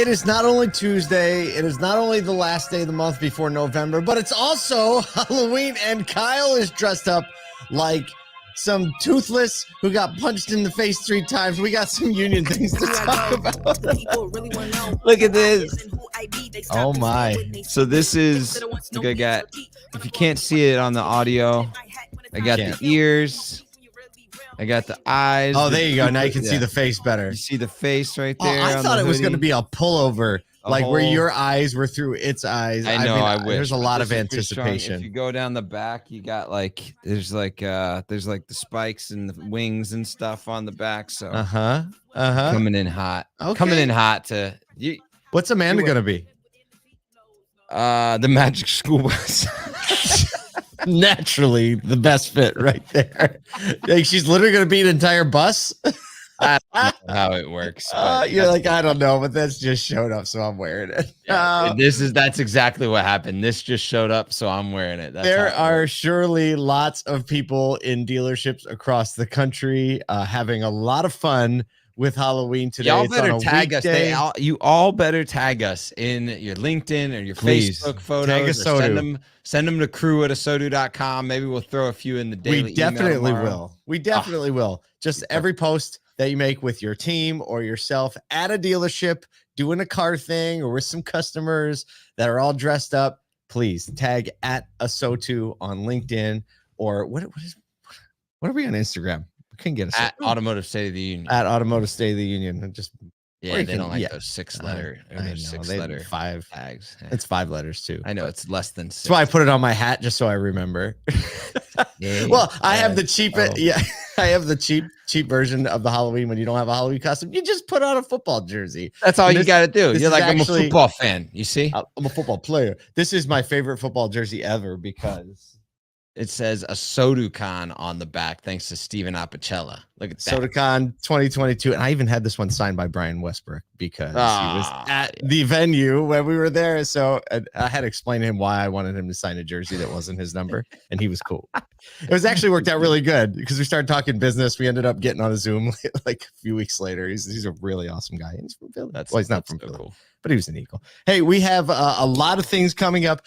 It is not only Tuesday, it is not only the last day of the month before November, but it's also Halloween, and Kyle is dressed up like some toothless who got punched in the face 3 times. We got some union things to talk about. Look at this. Oh my. So this is, look, I got, if you can't see it on the audio, I got the ears. I got the eyes. Oh, there you go. Now you can see the face better. You see the face right there. I thought it was going to be a pullover, like where your eyes were through its eyes. I know. I wish. There's a lot of anticipation. If you go down the back, you got like there's like the spikes and the wings and stuff on the back. So coming in hot. Okay. Coming in hot to you. What's Amanda going to be? The Magic School Bus. Naturally the best fit right there. Like she's literally going to be an entire bus. I don't know how it works. You're like, I don't know, but that's just showed up, so I'm wearing it. Yeah, that's exactly what happened. This just showed up, so I'm wearing it. There are surely lots of people in dealerships across the country having a lot of fun with Halloween today. Y'all better tag us. You all better tag us in your LinkedIn or your Facebook photos. Tag us. Send them to crew@asodu.com. Maybe we'll throw a few in the daily. We definitely will. We definitely will. Just every post that you make with your team or yourself at a dealership doing a car thing or with some customers that are all dressed up, please tag @asotu on LinkedIn or what are we on Instagram? We couldn't get us at Automotive State of the Union. At Automotive State of the Union. And just they don't like those 6-letter. They 5 tags. Yeah. It's 5 letters too. I know it's less than 6. That's why I put it on my hat just so I remember. Well, I have the cheap. I have the cheap version of the Halloween. When you don't have a Halloween costume, you just put on a football jersey. That's all you got to do. You're like, I'm a football fan. You see, I'm a football player. This is my favorite football jersey ever because it says a SoduCon on the back, thanks to Steven Apicella. Look at that. SoduCon 2022. And I even had this one signed by Brian Westbrook because he was at the venue when we were there. So I had to explain to him why I wanted him to sign a jersey that wasn't his number. And he was cool. It was actually worked out really good because we started talking business. We ended up getting on a Zoom like a few weeks later. He's a really awesome guy. He's from Philly. He's not from Philly. Cool. But he was an Eagle. Hey, we have a lot of things coming up.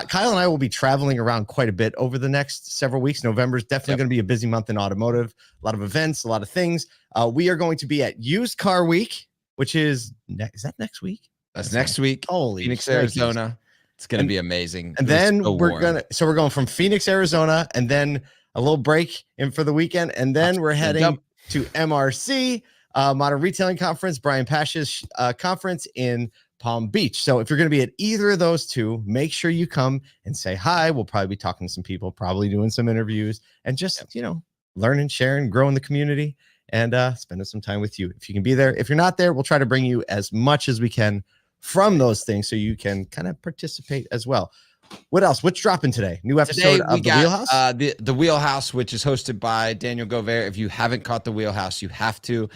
Kyle and I will be traveling around quite a bit over the next several weeks. November is definitely going to be a busy month in automotive. A lot of events, a lot of things. We are going to be at Used Car Week, which is that next week? That's next week. Holy Phoenix, Arizona. It's going to be amazing. And then we're going from Phoenix, Arizona, and then a little break in for the weekend. And then we're heading to MRC, Modern Retailing Conference, Brian Pash's conference in Palm Beach. So if you're going to be at either of those two, make sure you come and say hi. We'll probably be talking to some people, probably doing some interviews, and just, learn and share and grow in the community and spending some time with you. If you can be there. If you're not there, we'll try to bring you as much as we can from those things so you can kind of participate as well. What else? What's dropping today? New episode of The Wheelhouse? The Wheelhouse, which is hosted by Daniel Govert. If you haven't caught The Wheelhouse, you have to.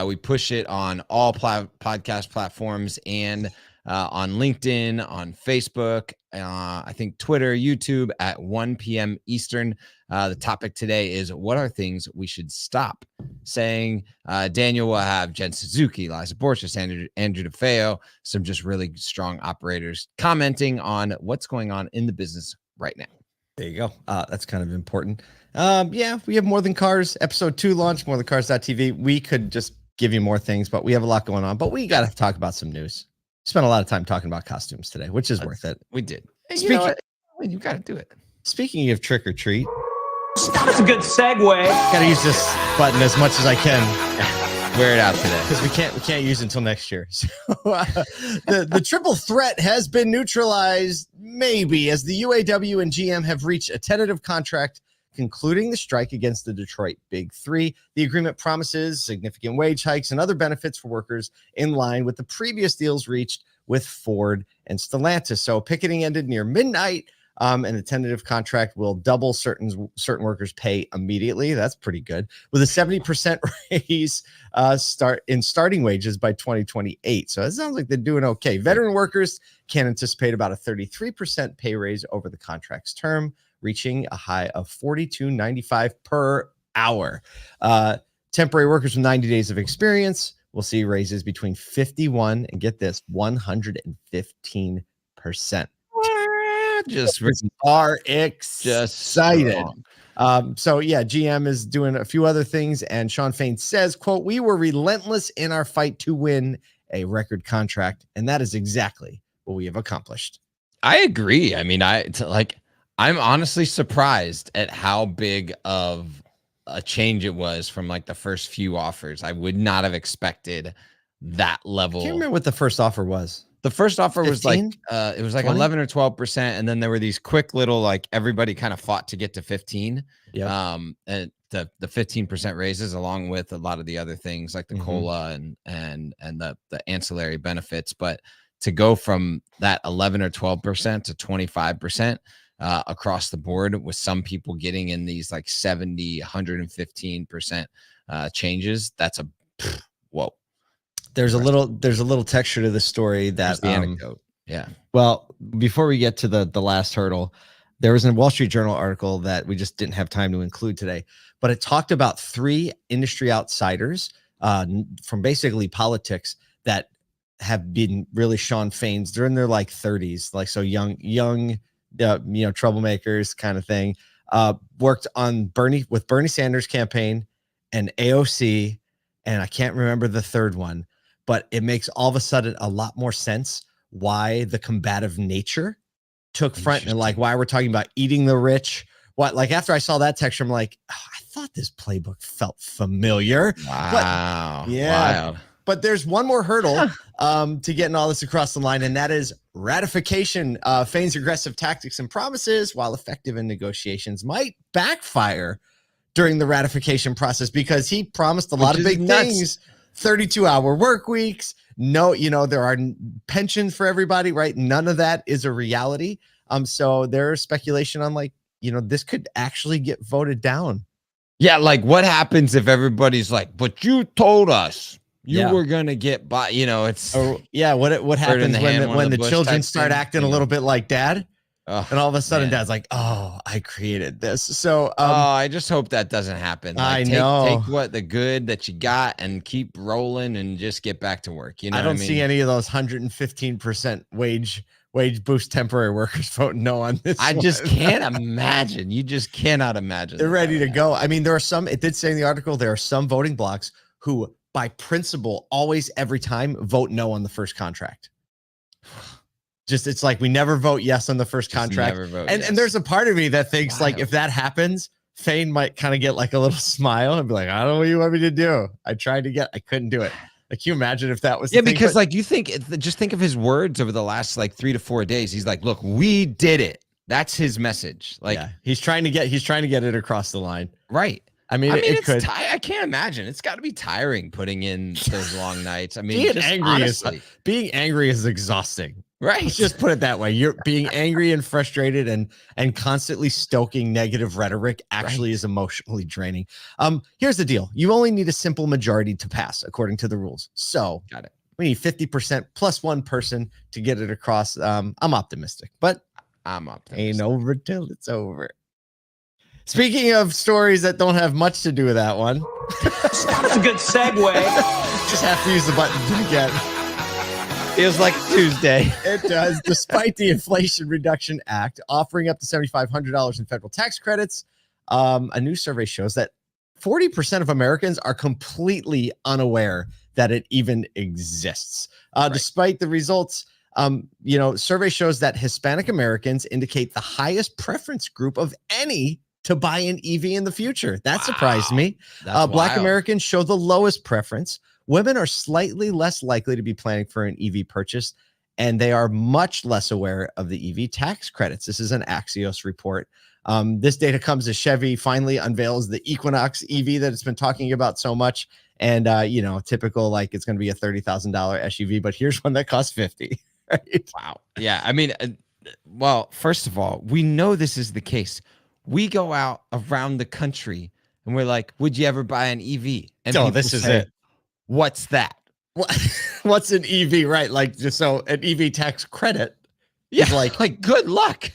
We push it on all podcast platforms and on LinkedIn, on Facebook, I think Twitter, YouTube at 1 p.m. Eastern. The topic today is what are things we should stop saying. Daniel will have Jen Suzuki, Liza Borges, Andrew DeFeo, some just really strong operators commenting on what's going on in the business right now. There you go. That's kind of important. We have More Than Cars, episode 2 launch, morethancars.tv. We could just give you more things, but we have a lot going on. But we got to talk about some news. Spent a lot of time talking about costumes today, which is worth it. We did. You got to do it. Speaking of trick or treat, that's a good segue. Got to use this button as much as I can. Wear it out today because we can't use it until next year. So the triple threat has been neutralized, maybe, as the UAW and GM have reached a tentative contract concluding the strike against the Detroit Big Three. The agreement promises significant wage hikes and other benefits for workers in line with the previous deals reached with Ford and Stellantis. So picketing ended near midnight, and the tentative contract will double certain workers' pay immediately. That's pretty good. With a 70% raise starting wages by 2028. So it sounds like they're doing okay. Veteran workers can anticipate about a 33% pay raise over the contract's term, reaching a high of $42.95 per hour. Temporary workers with 90 days of experience will see raises between 51 and get this 115%. Just are just excited. strong. So yeah, GM is doing a few other things, and Sean Fain says, quote, "We were relentless in our fight to win a record contract, and that is exactly what we have accomplished." I agree. I mean, I'm honestly surprised at how big of a change it was from like the first few offers. I would not have expected that I level. can't remember what the first offer was. The first offer was like 15? it was like 20? 11 or 12%, and then there were these quick little like everybody kind of fought to get to 15. Yep. And the 15% raises along with a lot of the other things like the Mhm. COLA and the ancillary benefits, but to go from that 11 or 12% to 25% across the board, with some people getting in these like 70, 115% changes, that's a whoa. There's a little texture to the story There's that the anecdote. Yeah. well, before we get to the last hurdle, there was a Wall Street Journal article that we just didn't have time to include today, but it talked about 3 industry outsiders from basically politics that have been really Sean Fain's. They're in their like 30s, like so young, troublemakers kind of thing. Worked on Bernie Sanders campaign and AOC, and I can't remember the third one, but it makes all of a sudden a lot more sense why the combative nature took front and like why we're talking about eating the rich. What, like after I saw that texture, I'm like, oh, I thought this playbook felt familiar. Wow. But, yeah. Wild. But there's one more hurdle to getting all this across the line, and that is ratification. Fain's aggressive tactics and promises, while effective in negotiations, might backfire during the ratification process because he promised a lot of big things. 32-hour work weeks. No, there are pensions for everybody, right? None of that is a reality. So there's speculation on like, this could actually get voted down. Yeah, like what happens if everybody's like, but you told us you were gonna get by, it's what happens when the children start acting a little bit like dad? And all of a sudden dad's like, oh, I created this. So I just hope that doesn't happen. Like, take what the good that you got and keep rolling and just get back to work. I don't see any of those 115% wage boost temporary workers voting no on this. I just can't imagine. You just cannot imagine. They're ready to go. I mean, there are some, it did say in the article, there are some voting blocks who by principle always every time vote no on the first contract. Just it's like we never vote yes on the first contract. And there's a part of me that thinks like if that happens, Fain might kind of get like a little smile and be like, I don't know what you want me to do. I couldn't do it. Like, can you imagine if that was the thing? Because like just think of his words over the last like 3 to 4 days. He's like, look, we did it. That's his message. Like he's trying to get it across the line. Right. I mean it could. I can't imagine. It's got to be tiring putting in those long nights. I mean, being angry is exhausting. Right. Let's just put it that way. You're being angry and frustrated and constantly stoking negative rhetoric actually is emotionally draining. Here's the deal. You only need a simple majority to pass according to the rules. So got it. We need 50% plus one person to get it across. I'm optimistic, but I'm optimistic. Ain't over till it's over. Speaking of stories that don't have much to do with that one. That's a good segue. Just have to use the button again. Feels like Tuesday. It does. Despite the Inflation Reduction Act offering up to $7,500 in federal tax credits, a new survey shows that 40% of Americans are completely unaware that it even exists. Despite the results, survey shows that Hispanic Americans indicate the highest preference group of any to buy an EV in the future. That surprised me. Black Americans show the lowest preference. Women are slightly less likely to be planning for an EV purchase, and they are much less aware of the EV tax credits. This is an Axios report. This data comes as Chevy finally unveils the Equinox EV that it's been talking about so much. And, typical, like it's going to be a $30,000 SUV, but here's one that costs $50,000. Right? Wow. Yeah. I mean, well, first of all, we know this is the case. We go out around the country and we're like, would you ever buy an EV? And this is it. What's that? What's an EV, right? Like, just so an EV tax credit. Yeah, like good luck.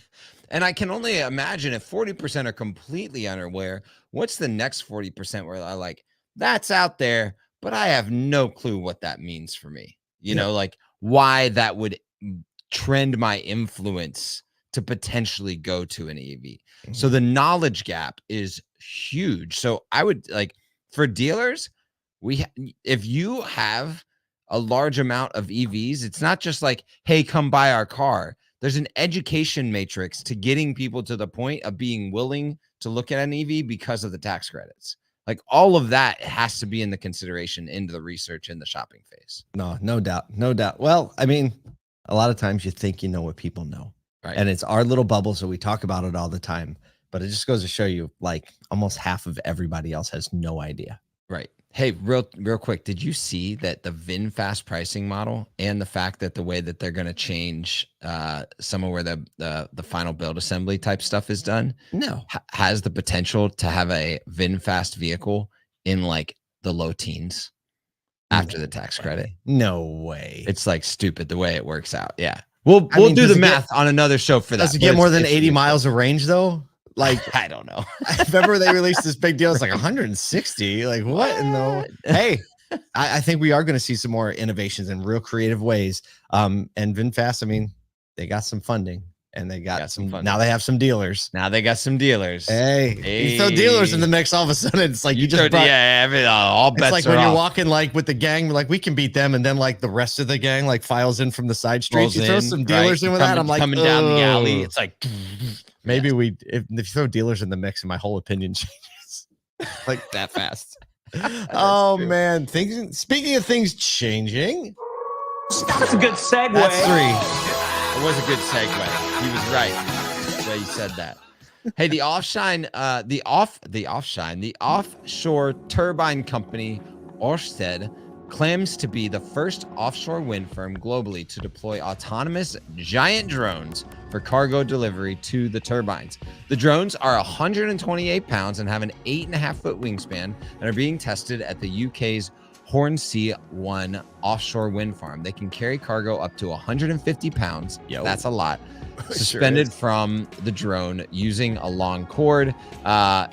And I can only imagine if 40% are completely unaware, what's the next 40% where I like, that's out there, but I have no clue what that means for me. You know, like why that would trend my influence to potentially go to an EV. So the knowledge gap is huge. So I would like for dealers, if you have a large amount of EVs, it's not just like, hey, come buy our car. There's an education matrix to getting people to the point of being willing to look at an EV because of the tax credits. Like all of that has to be in the consideration into the research in the shopping phase. No doubt. No doubt. Well, I mean, a lot of times you think you know what people know. Right. And it's our little bubble, so we talk about it all the time. But it just goes to show you, like, almost half of everybody else has no idea. Right. Hey, real quick, did you see that the VinFast pricing model and the fact that the way that they're going to change some of where the final build assembly type stuff is done has the potential to have a VinFast vehicle in like the low teens after the tax credit? No way. It's like stupid the way it works out. Yeah. We'll do the math on another show for that. Does it get more than 80 miles of range though? Like, I don't know. I remember they released this big deal. It's like 160. Like what in the hey, I think we are going to see some more innovations in real creative ways. And VinFast, I mean, they got some funding and they got some funding. Now they have some dealers. Now they got some dealers. Hey. You throw dealers in the mix, all of a sudden it's like you just brought, all bets it's like are when off. you're walking like with the gang, like we can beat them, and then like the rest of the gang like files in from the side streets. You throw some dealers in with that. I'm like coming down the alley. It's like maybe if you throw dealers in the mix, and my whole opinion changes like that fast. Oh true. Man, speaking of things changing, That's a good segue. that's 3. It was a good segue. He was right the way he said that. Hey, the offshore turbine company Ørsted claims to be the first offshore wind firm globally to deploy autonomous giant drones for cargo delivery to the turbines. The drones are 128 pounds and have an 8.5-foot wingspan and are being tested at the UK's Hornsea 1 offshore wind farm. They can carry cargo up to 150 pounds. That's a lot. Suspended from the drone using a long cord.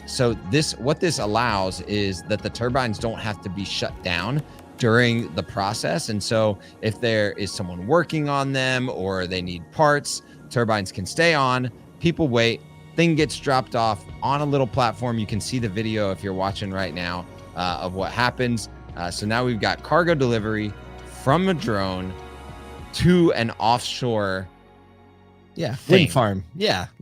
So what this allows is that the turbines don't have to be shut down during the process. And so if there is someone working on them or they need parts, turbines can stay on, people wait, thing gets dropped off on a little platform. You can see the video if you're watching right now of what happens. So now we've got cargo delivery from a drone to an offshore wind farm.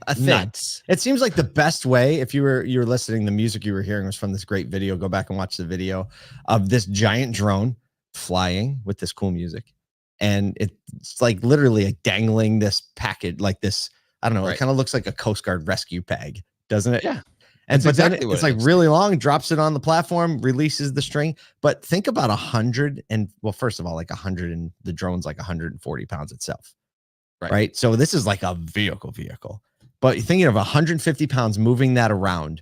A thing. Nuts. It seems like the best way, if you were listening, the music you were hearing was from this great video. Go back and watch the video of this giant drone flying with this cool music. And it's like literally like dangling this package, like this, I don't know, It kind of looks like a Coast Guard rescue bag, doesn't it? Yeah. And but exactly then it's like really long, drops it on the platform, releases the string. But think about 100 and first of all, like 100 and the drone's like 140 pounds itself. Right. So this is like a vehicle. But you're thinking of 150 pounds moving that around.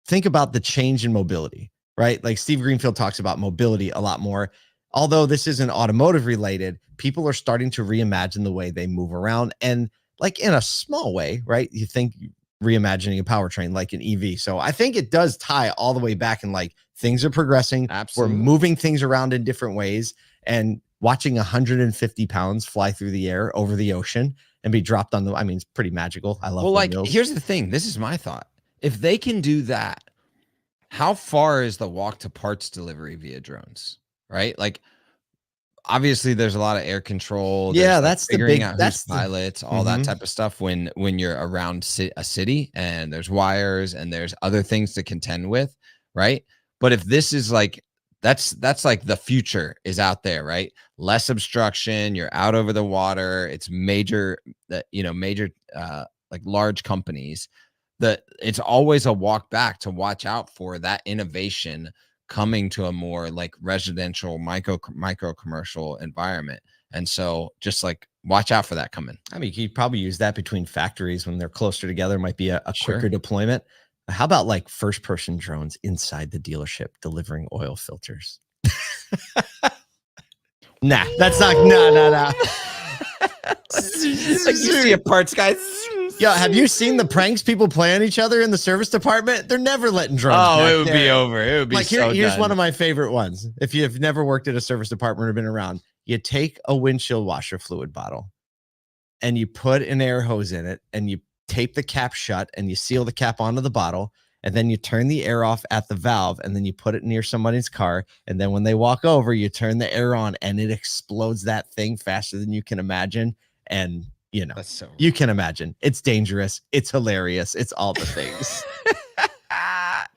Think about the change in mobility, right? Like Steve Greenfield talks about mobility a lot more. Although this isn't automotive related, people are starting to reimagine the way they move around. And like in a small way, right? You think reimagining a powertrain like an EV. So I think it does tie all the way back, and like things are progressing. Absolutely. We're moving things around in different ways, and watching 150 pounds fly through the air over the ocean and be dropped on I mean, it's pretty magical. I love windmills. Here's the thing. This is my thought. If they can do that, how far is the walk to parts delivery via drones? Right? Like, obviously, there's a lot of air control. That's figuring the big. Out that's who's pilots, all that type of stuff. When you're around a city and there's wires and there's other things to contend with, right? But if this is like that's like the future is out there, right? Less obstruction. You're out over the water. It's major, like large companies. That it's always a walk back to watch out for that innovation coming to a more like residential micro commercial environment. And so just like watch out for that coming. I mean, you probably use that between factories when they're closer together, might be a quicker deployment. How about like first person drones inside the dealership delivering oil filters? Nah, that's not, no. Like you see a parts guy Yo, have you seen the pranks people play on each other in the service department? They're never letting drones. Oh, back it would there. be over. It would be Like here's one of my favorite ones. If you've never worked at a service department or been around, you take a windshield washer fluid bottle and you put an air hose in it and you tape the cap shut and you seal the cap onto the bottle. And then you turn the air off at the valve and then you put it near somebody's car. And then when they walk over, you turn the air on and it explodes that thing faster than you can imagine. And you know, you can imagine it's dangerous. It's hilarious. It's all the things.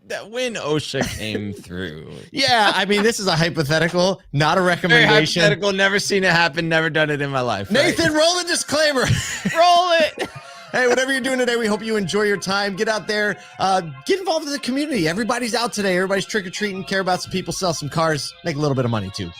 That when OSHA came through. Yeah. I mean, this is a hypothetical, not a Very recommendation. hypothetical. Never seen it happen. Never done it in my life. Nathan, roll the disclaimer. Roll it. Hey, whatever you're doing today, we hope you enjoy your time. Get out there, get involved in the community. Everybody's out today. Everybody's trick-or-treating, care about some people, sell some cars, make a little bit of money too.